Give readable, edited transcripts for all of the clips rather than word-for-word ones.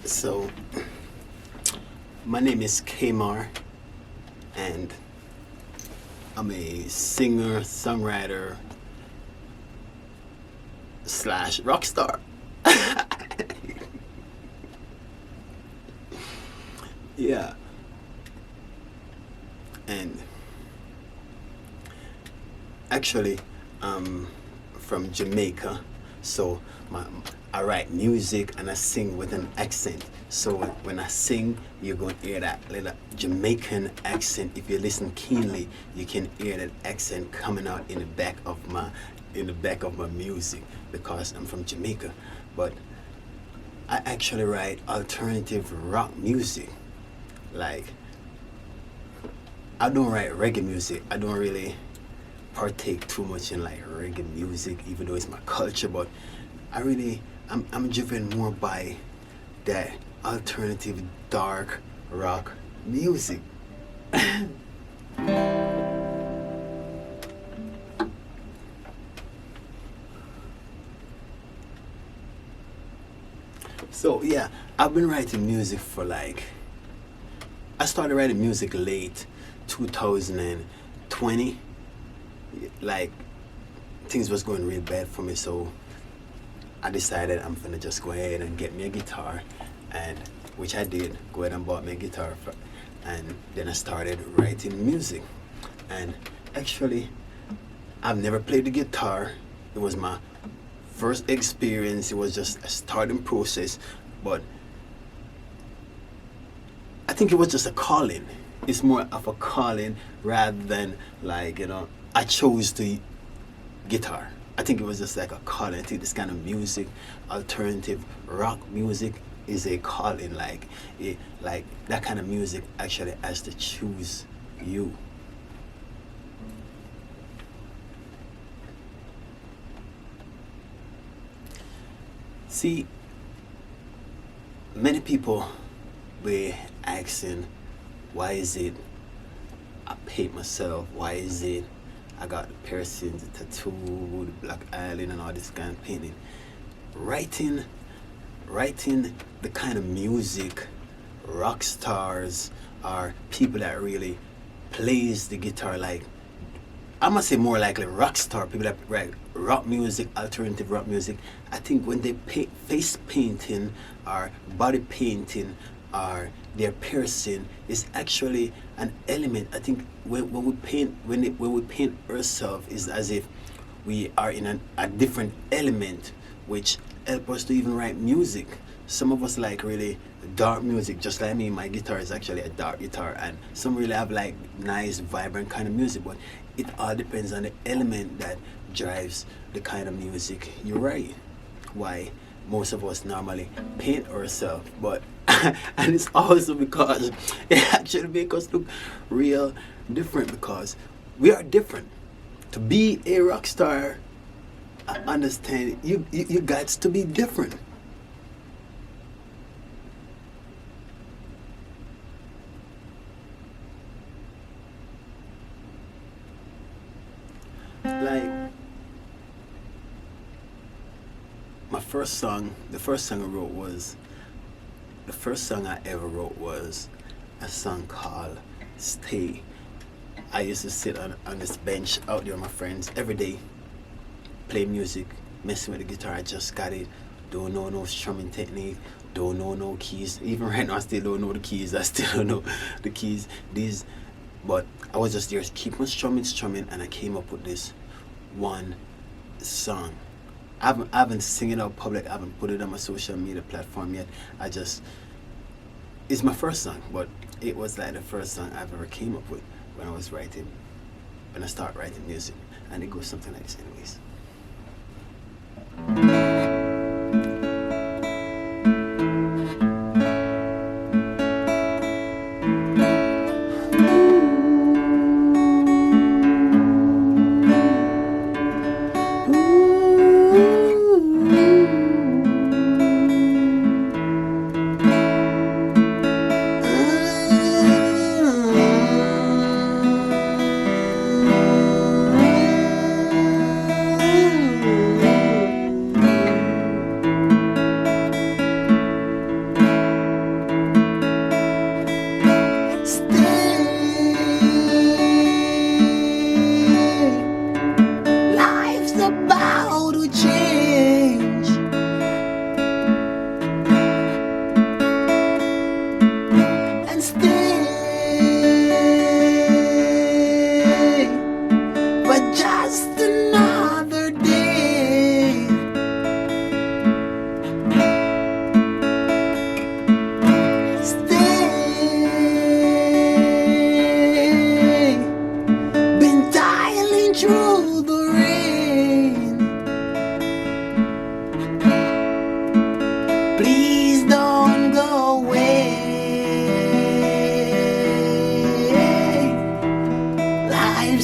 So, my name is Kmar, and I'm a singer, songwriter slash rockstar. Yeah, and actually, I'm from Jamaica, so I write music and I sing with an accent. So when I sing, you're going to hear that little Jamaican accent. If you listen keenly, you can hear that accent coming out in the back of my music because I'm from Jamaica. But I actually write alternative rock music. Like, I don't write reggae music. I don't really partake too much in like reggae music, even though it's my culture. But I'm driven more by that alternative dark rock music. So yeah, I've been writing music for I started writing music late 2020. Like, things was going real bad for me, so I decided I'm gonna just go ahead and get me a guitar, and which I did. Go ahead and bought me a guitar, and then I started writing music. And actually, I've never played the guitar. It was my first experience. It was just a starting process, but I think it was just a calling. It's more of a calling rather than I chose the guitar. I think it was just like a calling. I think this kind of music, alternative rock music, is a calling. Like that kind of music actually has to choose you. See, many people were asking, why is it I paint myself? Why is it I got the piercings, the tattoo, the black island, and all this kind of painting? Writing the kind of music rock stars are people that really plays the guitar. Like, I must say more likely rock star, people that write rock music, alternative rock music. I think when they face painting or body painting or their piercing is actually an element. I think when we paint ourselves, is as if we are in a different element, which help us to even write music. Some of us like really dark music, just like me. My guitar is actually a dark guitar, and some really have like nice, vibrant kind of music. But it all depends on the element that drives the kind of music you write. Why most of us normally paint ourselves, but and it's also because it actually makes us look real different, because we are different. To be a rock star, I understand you got to be different. Like, the first song I ever wrote was a song called Stay. I used to sit on this bench out there with my friends every day, play music, messing with the guitar. I just got it. Don't know no strumming technique. Don't know no keys. Even right now, I still don't know the keys. I still don't know the keys. But I was just there, keep on strumming, and I came up with this one song. I haven't sing it out public. I haven't put it on my social media platform yet. It's my first song, but it was like the first song I've ever came up with when I start writing music, and it goes something like this, anyways.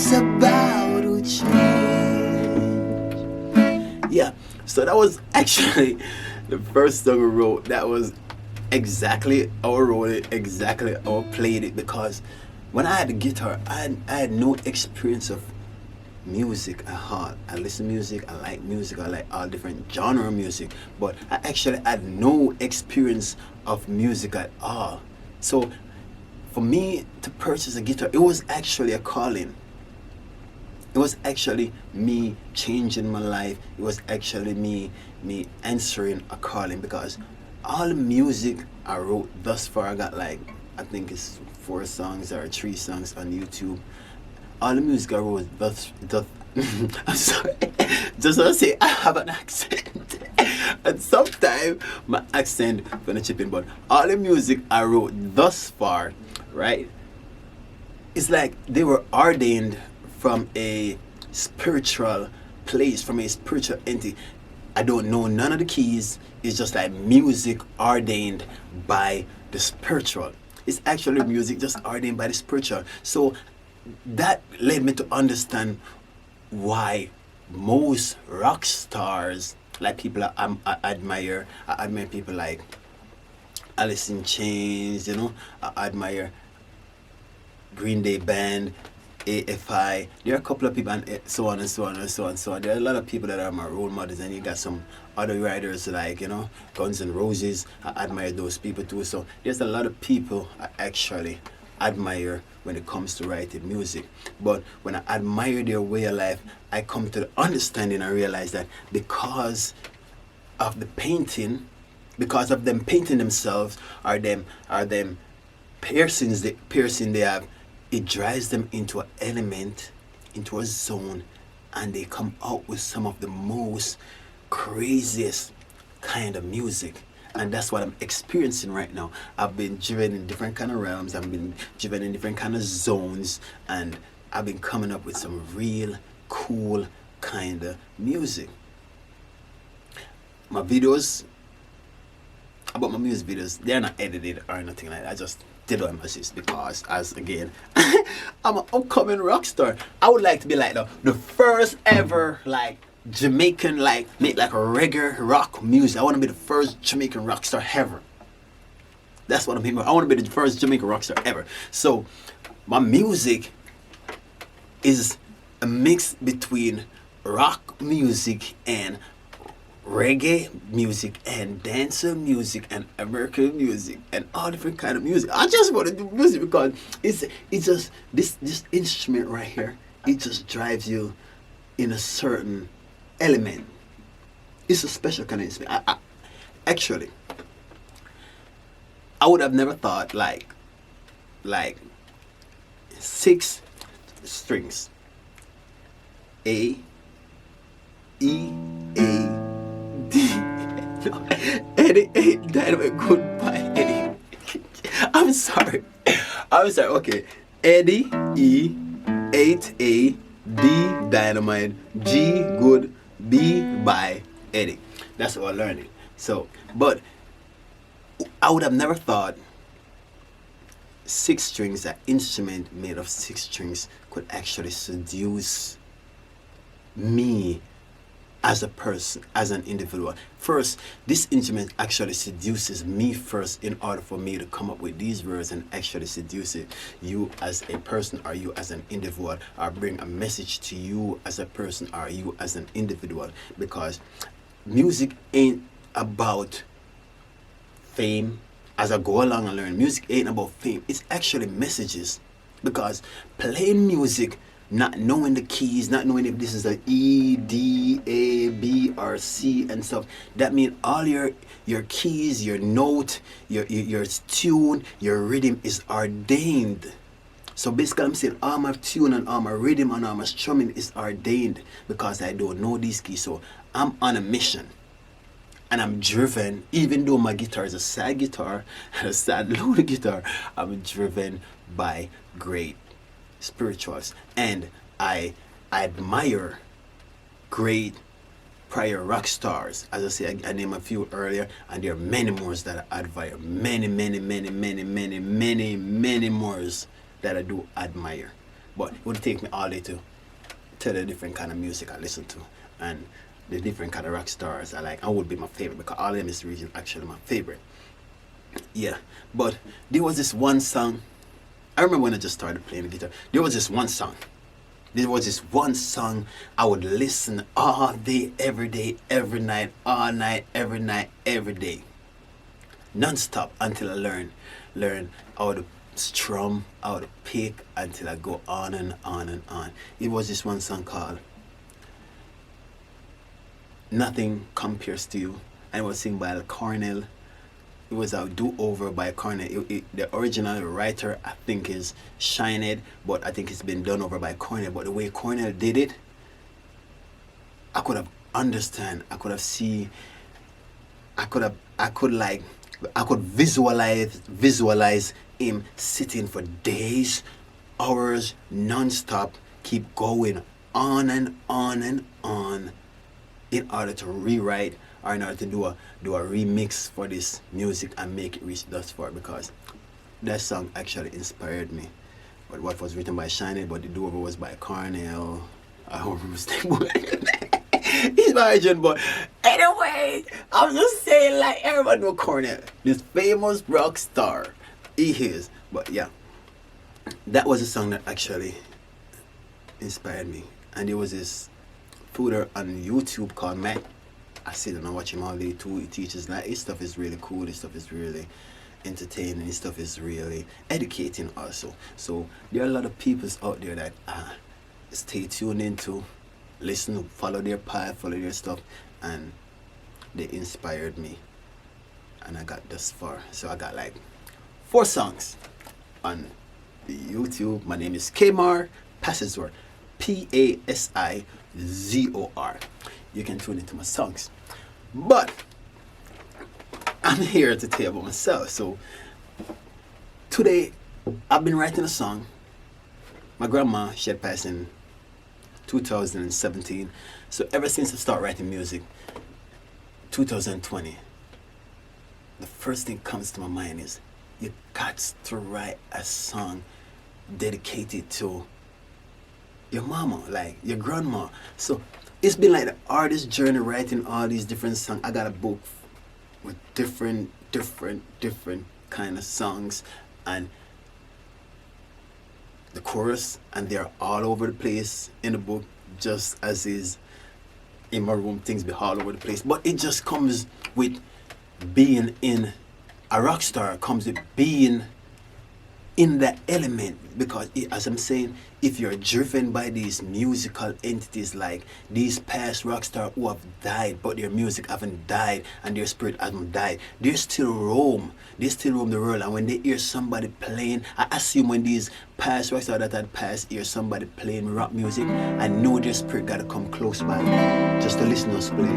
life's about to change. Yeah, so that was actually the first song we wrote. That was exactly how I wrote it, exactly how I played it, because when I had the guitar, I had no experience of music at all. I listen to music, I like all different genre of music, but I actually had no experience of music at all. So for me to purchase a guitar, it was actually a calling. It was actually me changing my life. It was actually me answering a calling, because all the music I wrote thus far, I got like, I think it's 4 songs or 3 songs on YouTube. All the music I wrote thus I'm sorry, just want to say I have an accent and sometimes my accent gonna chip in, but all the music I wrote thus far, right, it's like they were ordained from a spiritual place, from a spiritual entity. I don't know none of the keys. It's just like music ordained by the spiritual. It's actually music just ordained by the spiritual. So that led me to understand why most rock stars, like people I admire people like Alice in Chains, you know, I admire Green Day band, AFI. There are a couple of people, and so on and so on and so on and so on. There are a lot of people that are my role models, and you got some other writers like, you know, Guns N' Roses. I admire those people too. So there's a lot of people I actually admire when it comes to writing music. But when I admire their way of life, I come to the understanding and realize that because of the painting, because of them painting themselves, or them piercing they have, it drives them into an element, into a zone, and they come out with some of the most craziest kind of music. And that's what I'm experiencing right now. I've been driven in different kind of realms, I've been driven in different kind of zones, and I've been coming up with some real cool kind of music. My videos, about my music videos, they're not edited or anything like that. I just did on this because, as again, I'm an upcoming rock star. I would like to be like the first ever like Jamaican, like make like a reggae rock music. I want to be the first Jamaican rock star ever. That's what I'm aiming for. I want to be the first Jamaican rock star ever. So my music is a mix between rock music and reggae music and dancer music and American music and all different kind of music. I just want to do music because it's just this instrument right here. It just drives you in a certain element. It's a special kind of instrument. Actually, I would have never thought like 6 strings, A, E, A, D. No, Eddie, Dynamite, goodbye, Eddie. I'm sorry. Okay, Eddie, E, 8A, D, Dynamite, G, good, B, bye, Eddie. That's what I learned. So, but I would have never thought 6 strings, an instrument made of 6 strings, could actually seduce me as a person, as an individual. First, this instrument actually seduces me first in order for me to come up with these words and actually seduce you as a person or you as an individual, or bring a message to you as a person or you as an individual. Because music ain't about fame. As I go along and learn, music ain't about fame. It's actually messages. Because playing music, not knowing the keys, not knowing if this is a E, D, A, B, or C and stuff, that means all your keys, your note, your tune, your rhythm is ordained. So basically I'm saying all my tune and all my rhythm and all my strumming is ordained because I don't know these keys. So I'm on a mission. And I'm driven, even though my guitar is a sad guitar and a sad loaded guitar, I'm driven by great spirituals. And I admire great prior rock stars. As I say, I named a few earlier, and there are many more that I admire. Many more that I do admire. But it would take me all day to tell the different kind of music I listen to and the different kind of rock stars I like. I would be my favorite because all of them is really actually my favorite. Yeah, but there was this one song. I remember when I just started playing the guitar. There was this one song. There was this one song I would listen all day, every night, all night, every day, non-stop until I learn how to strum, how to pick, until I go on and on and on. It was this one song called "Nothing Compares to You," and it was sung by Cornell. It was a do-over by Cornell. The original writer, I think, is Shined, but I think it's been done over by Cornell. But the way Cornell did it, I could have understand. I could have see. I could visualize him sitting for days, hours, non-stop, keep going on and on and on, in order to rewrite or in order to do a remix for this music and make it reach thus far, because that song actually inspired me. But what was written by Shiny, but the do-over was by Cornell. I don't remember his name. He's my agent, but anyway, I'm just saying, like, everyone know Cornell, this famous rock star. He is. But yeah, that was a song that actually inspired me. And there was this fooder on YouTube called Matt. I sit and I watch him all day too. He teaches, like, his stuff is really cool. His stuff is really entertaining. His stuff is really educating also. So there are a lot of people out there that stay tuned into, listen, follow their path, follow their stuff, and they inspired me. And I got this far. So I got like 4 songs on the YouTube. My name is Kmar Pasizor, Pasizor. You can tune into my songs. But I'm here to tell you about myself. So today I've been writing a song. My grandma, she had passed in 2017. So ever since I started writing music, 2020, the first thing comes to my mind is you got to write a song dedicated to your mama, like your grandma. So it's been like the artist journey, writing all these different songs. I got a book with different kind of songs and the chorus, and they're all over the place in the book, just as is in my room. Things be all over the place, but it just comes with being in a rock star, comes with being in that element, because as I'm saying, if you're driven by these musical entities, like these past rock stars who have died, but their music haven't died and their spirit hasn't died, they still roam the world. And when they hear somebody playing, I assume when these past rock stars that had passed hear somebody playing rock music, I know their spirit gotta come close by just to listen to us play.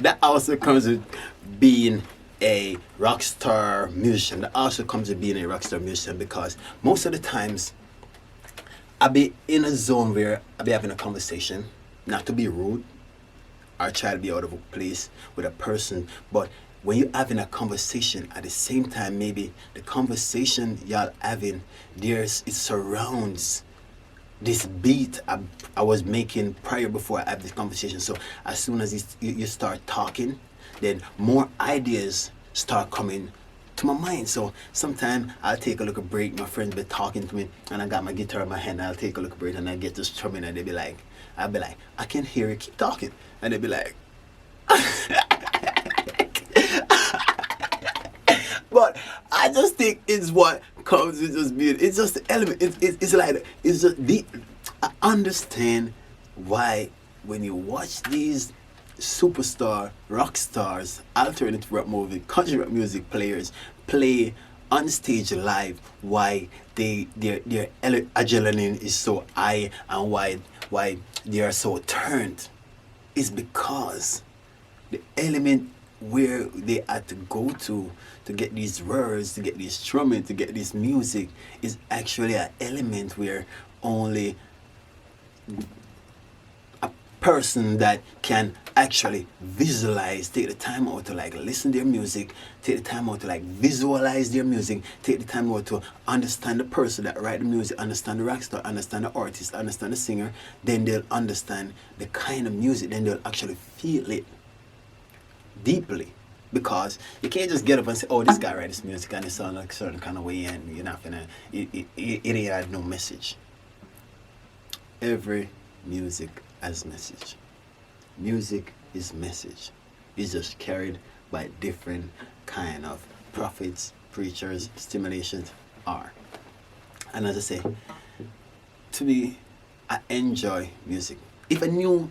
That also comes with being a rock star musician. That also comes with being a rock star musician, because most of the times I be in a zone where I be having a conversation, not to be rude or try to be out of place with a person, but when you're having a conversation at the same time, maybe the conversation y'all having, it surrounds this beat I was making prior before I had this conversation. So as soon as you start talking, then more ideas start coming to my mind. So sometimes I'll take a little break. My friends be talking to me, and I got my guitar in my hand. I'll take a little break, and I get to strumming, and I'll be like, I can hear you, keep talking, and they'll be like, but I just think it's what comes with just being. It's just the element. It's like it's just the. I understand why when you watch these superstar, rock stars, alternative rock music, country rock music players play on stage live, why their adrenaline is so high and why they are so turned, is because the element where they had to go to get these words, to get this strumming, to get this music, is actually an element where only a person that can actually visualize, take the time out to like listen to their music, take the time out to like visualize their music, take the time out to understand the person that write the music, understand the rock star, understand the artist, understand the singer, then they'll understand the kind of music, then they'll actually feel it deeply. Because you can't just get up and say, oh, this guy write this music and it sounds like a certain kind of way, and you're not gonna, it ain't had no message. Every music has message. Music is message. It's just carried by different kind of prophets, preachers, stimulations are. And as I say, to me, I enjoy music. If I knew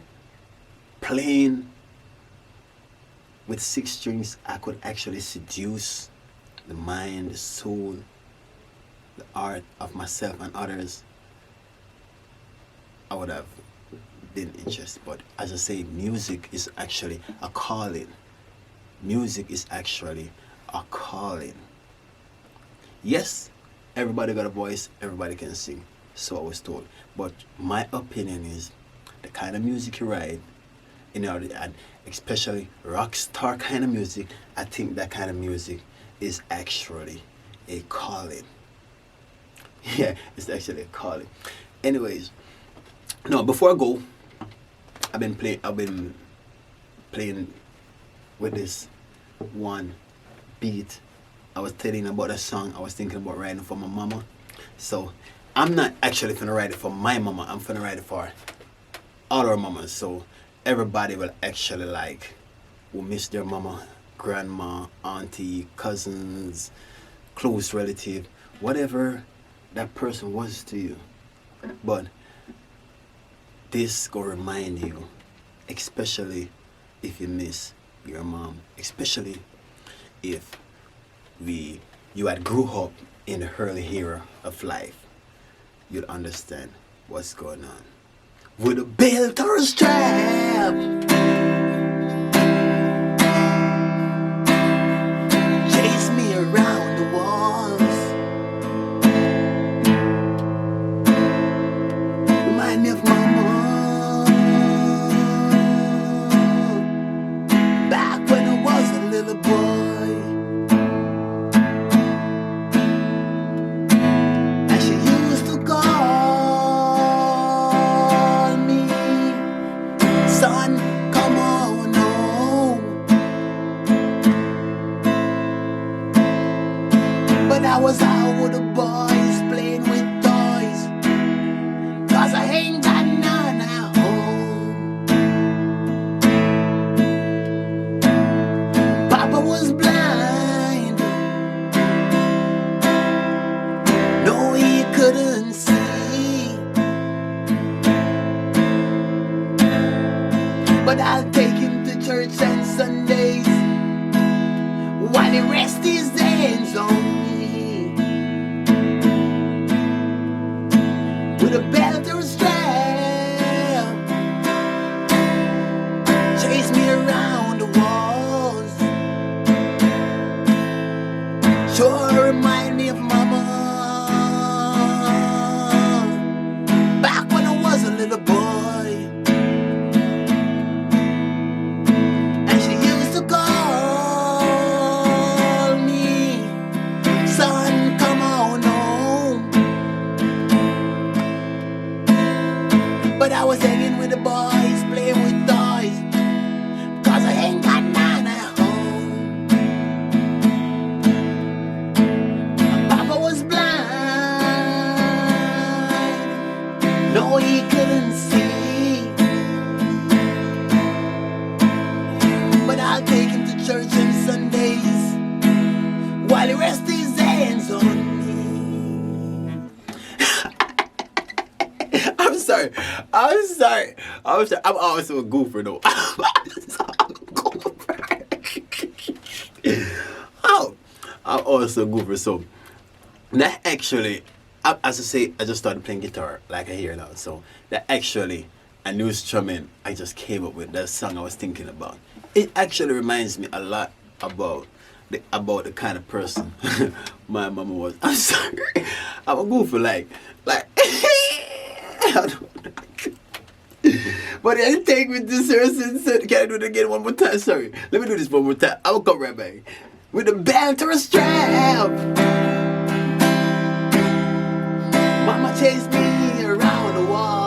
playing with 6 strings, I could actually seduce the mind, the soul, the art of myself and others, I would have been interested. But as I say, music is actually a calling. Music is actually a calling. Yes, everybody got a voice, everybody can sing, so I was told. But my opinion is, the kind of music you write, and especially rock star kind of music, I think that kind of music is actually a calling. Yeah, it's actually a calling. Anyways, no, before I go, I've been playing with this one beat. I was telling about a song I was thinking about writing for my mama. So I'm not actually gonna write it for my mama, I'm gonna write it for all our mamas. So everybody will actually will miss their mama, grandma, auntie, cousins, close relative, whatever that person was to you. But this gonna remind you, especially if you miss your mom, especially if you had grew up in the early era of life, you'll understand what's going on. With a belt or a strap, chase me around the walls, remind me of my mom, back when I was a little boy, and she used to call, son, come on home. But I was out with the boys, playing with toys, 'cause I ain't got none at home. Papa was blind, no, he couldn't see. But I'll take him to church on Sundays while he rests his hands on me. With a belt or a strap, chase me around the walls, sure remind me of mama, back when I was a little boy. But I was hanging with the boys, playing with toys, 'cause I ain't got none at home. Papa was blind, no, he couldn't see. But I'll take him to church on Sundays while he rests his hands on me. I'm sorry. I'm also a goofer though. Oh, I'm also good for some. That actually, as I say, I just started playing guitar like I hear now. So that actually a new instrument I just came up with. That song I was thinking about. It actually reminds me a lot about the kind of person my mama was. I'm sorry, I'm a goofy like. I don't- but I didn't take with this person said, can I do it again one more time? Sorry. Let me do this one more time. I will come right back. With the band to a strap. Mama chased me around the wall.